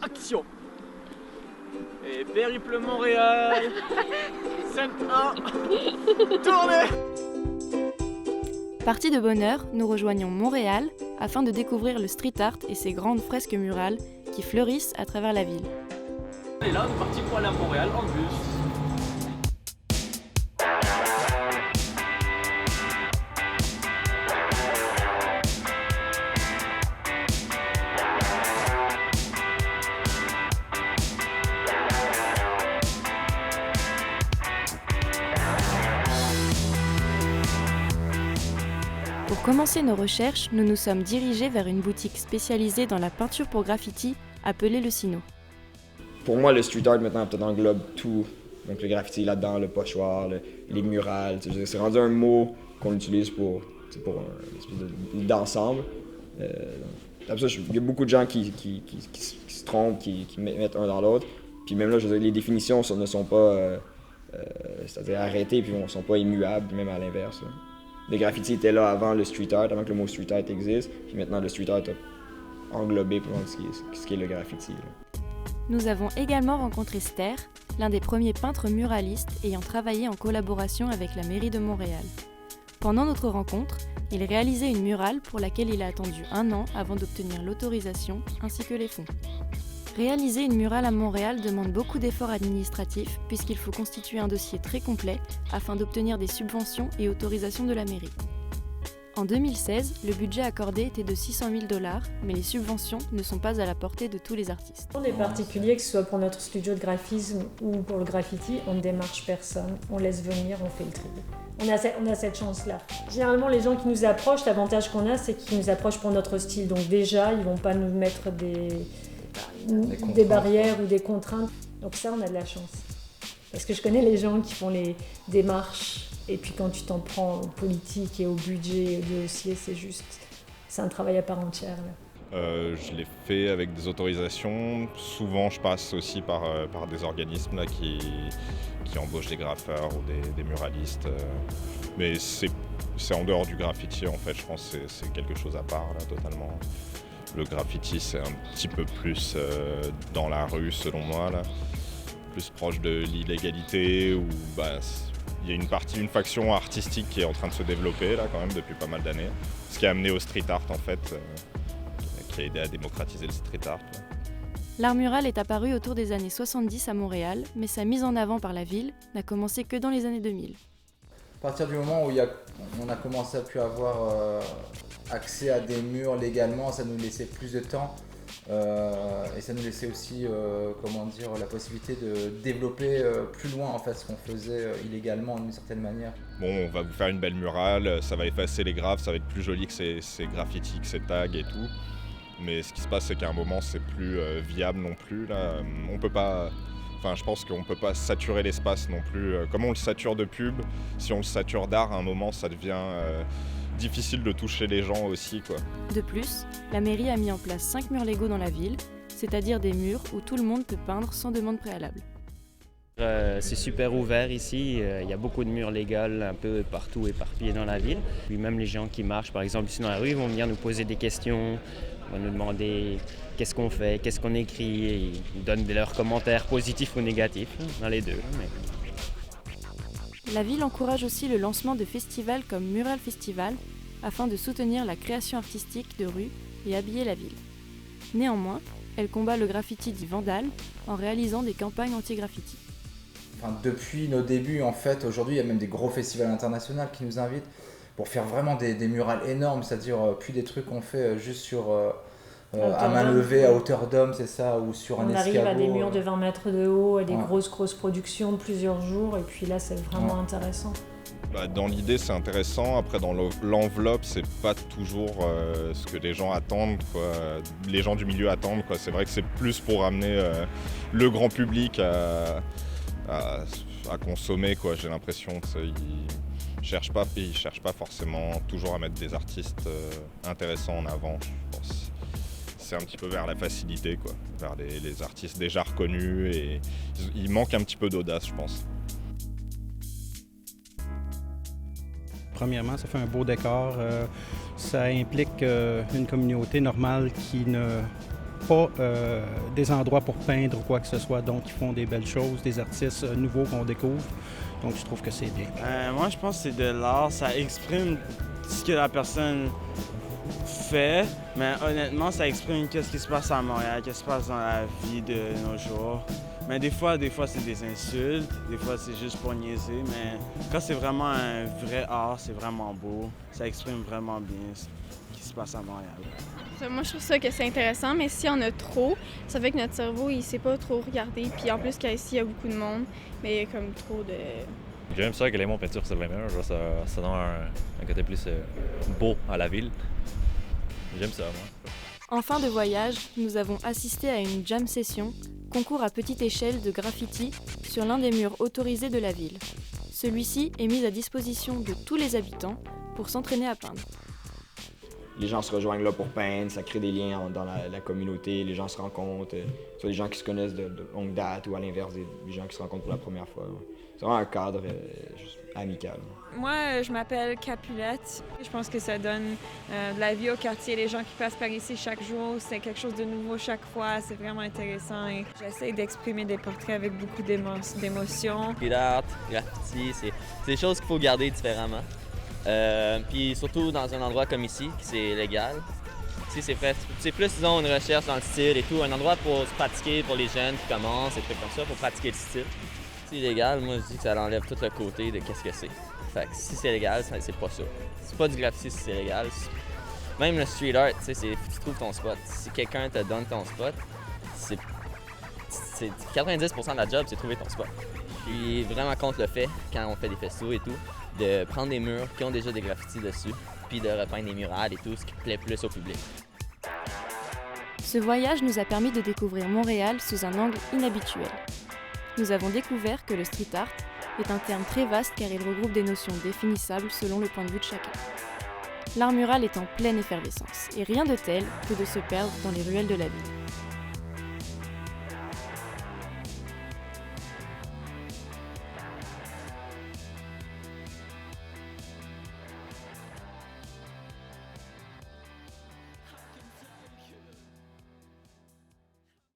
action. Et périple Montréal. Scène 1. Tournez. Partis de bonne heure, nous rejoignons Montréal afin de découvrir le street art et ses grandes fresques murales qui fleurissent à travers la ville. Et là, on est parti pour aller à Montréal en bus. Pour commencer nos recherches, nous nous sommes dirigés vers une boutique spécialisée dans la peinture pour graffiti appelée Le Sino. Pour moi, le street art maintenant peut-être englobe tout. Donc le graffiti là-dedans, le pochoir, les murales. C'est rendu un mot qu'on utilise pour une espèce d'ensemble. Après ça, il y a beaucoup de gens qui se trompent, qui mettent un dans l'autre. Puis même là, je veux dire, les définitions ne sont pas c'est-à-dire arrêtées, puis ne sont pas immuables, même à l'inverse. Là. Le graffiti était là avant le street art, avant que le mot street art existe. Puis maintenant, le street art a englobé pour ce qui est le graffiti. Là. Nous avons également rencontré Ster, l'un des premiers peintres muralistes ayant travaillé en collaboration avec la mairie de Montréal. Pendant notre rencontre, il réalisait une murale pour laquelle il a attendu 1 an avant d'obtenir l'autorisation ainsi que les fonds. Réaliser une murale à Montréal demande beaucoup d'efforts administratifs puisqu'il faut constituer un dossier très complet afin d'obtenir des subventions et autorisations de la mairie. En 2016, le budget accordé était de 600 000 $, mais les subventions ne sont pas à la portée de tous les artistes. Pour les particuliers, que ce soit pour notre studio de graphisme ou pour le graffiti, on ne démarche personne, on laisse venir, on fait le tri. On a cette chance-là. Généralement, les gens qui nous approchent, l'avantage qu'on a, c'est qu'ils nous approchent pour notre style. Donc déjà, ils ne vont pas nous mettre des barrières ou des contraintes. Donc ça, on a de la chance. Parce que je connais les gens qui font les démarches. Et puis quand tu t'en prends au politique et au budget et au dossier, c'est un travail à part entière. Là. Je l'ai fait avec des autorisations. Souvent, je passe aussi par des organismes là, qui embauchent des graffeurs ou des muralistes. Mais c'est en dehors du graffiti, en fait. Je pense que c'est quelque chose à part, là, totalement. Le graffiti, c'est un petit peu plus dans la rue, selon moi, là. Plus proche de l'illégalité, où il y a une faction artistique qui est en train de se développer là quand même depuis pas mal d'années. Ce qui a amené au street art en fait, qui a aidé à démocratiser le street art. Là. L'art mural est apparu autour des années 70 à Montréal, mais sa mise en avant par la ville n'a commencé que dans les années 2000. À partir du moment où on a commencé à pu avoir accès à des murs légalement, ça nous laissait plus de temps. Et ça nous laissait aussi la possibilité de développer plus loin en fait, ce qu'on faisait illégalement d'une certaine manière. Bon, on va vous faire une belle murale, ça va effacer les graphes, ça va être plus joli que ces graffitis, que ces tags et tout. Mais ce qui se passe, c'est qu'à un moment, c'est plus viable non plus. Là. Je pense qu'on ne peut pas saturer l'espace non plus. Comme on le sature de pub, si on le sature d'art, à un moment, ça devient difficile de toucher les gens aussi, quoi. De plus, la mairie a mis en place 5 murs légaux dans la ville, c'est-à-dire des murs où tout le monde peut peindre sans demande préalable. C'est super ouvert ici, il y a beaucoup de murs légaux un peu partout éparpillés dans la ville. Puis même les gens qui marchent par exemple ici dans la rue vont venir nous poser des questions, vont nous demander qu'est-ce qu'on fait, qu'est-ce qu'on écrit, et ils donnent leurs commentaires positifs ou négatifs, dans les deux. La ville encourage aussi le lancement de festivals comme Mural Festival afin de soutenir la création artistique de rue et habiller la ville. Néanmoins, elle combat le graffiti dit vandale en réalisant des campagnes anti-graffiti. Depuis nos débuts, en fait, aujourd'hui, il y a même des gros festivals internationaux qui nous invitent pour faire vraiment des murales énormes, c'est-à-dire plus des trucs qu'on fait juste sur à main levée, à hauteur d'homme, c'est ça, ou sur un escabeau. On arrive à des murs de 20 mètres de haut, à des grosses productions de plusieurs jours, et puis là, c'est vraiment intéressant. Dans l'idée, c'est intéressant. Après, dans l'enveloppe, c'est pas toujours ce que les gens attendent, quoi. Les gens du milieu attendent, quoi. C'est vrai que c'est plus pour amener le grand public à consommer, quoi. J'ai l'impression qu'ils cherchent pas forcément toujours à mettre des artistes intéressants en avant, je pense. C'est un petit peu vers la facilité, quoi, vers les artistes déjà reconnus, et il manque un petit peu d'audace, je pense. Premièrement, ça fait un beau décor. Ça implique une communauté normale qui ne pas des endroits pour peindre ou quoi que ce soit. Donc, ils font des belles choses, des artistes nouveaux qu'on découvre. Donc, je trouve que c'est bien. Moi, je pense que c'est de l'art. Ça exprime ce que la personne fait, mais honnêtement, ça exprime qu'est-ce qui se passe à Montréal, qu'est-ce qui se passe dans la vie de nos jours. Mais des fois, c'est des insultes, des fois, c'est juste pour niaiser, mais quand c'est vraiment un vrai art, c'est vraiment beau. Ça exprime vraiment bien ce qui se passe à Montréal. Moi, je trouve ça que c'est intéressant, mais s'il y en a trop, ça fait que notre cerveau, il sait pas trop regarder. Puis en plus, qu'ici, il y a beaucoup de monde, mais il y a comme trop de... J'aime ça que les mots peinture sur les murs, ça donne un côté plus beau à la ville. J'aime ça, moi. En fin de voyage, nous avons assisté à une jam session, concours à petite échelle de graffiti sur l'un des murs autorisés de la ville. Celui-ci est mis à disposition de tous les habitants pour s'entraîner à peindre. Les gens se rejoignent là pour peindre, ça crée des liens dans la communauté, les gens se rencontrent, soit des gens qui se connaissent de longue date ou à l'inverse, des gens qui se rencontrent pour la première fois. C'est vraiment un cadre juste amical. Moi, je m'appelle Capulette. Je pense que ça donne de la vie au quartier. Les gens qui passent par ici chaque jour, c'est quelque chose de nouveau chaque fois. C'est vraiment intéressant. Et j'essaie d'exprimer des portraits avec beaucoup d'émotions. L'art, graffiti, c'est des choses qu'il faut garder différemment. Puis surtout dans un endroit comme ici, qui c'est légal. Ici, c'est plus, disons, une recherche dans le style et tout. Un endroit pour se pratiquer pour les jeunes qui commencent, des trucs comme ça, pour pratiquer le style. Si c'est légal, moi, je dis que ça enlève tout le côté de qu'est-ce que c'est. Fait que si c'est légal, c'est pas ça. C'est pas du graffiti si c'est légal. Même le street art, tu sais, tu trouves ton spot. Si quelqu'un te donne ton spot, c'est 90% de la job, c'est trouver ton spot. Je suis vraiment contre le fait, quand on fait des festivals et tout, de prendre des murs qui ont déjà des graffitis dessus, puis de repeindre des murales et tout, ce qui plaît plus au public. Ce voyage nous a permis de découvrir Montréal sous un angle inhabituel. Nous avons découvert que le street art est un terme très vaste car il regroupe des notions définissables selon le point de vue de chacun. L'art mural est en pleine effervescence et rien de tel que de se perdre dans les ruelles de la ville.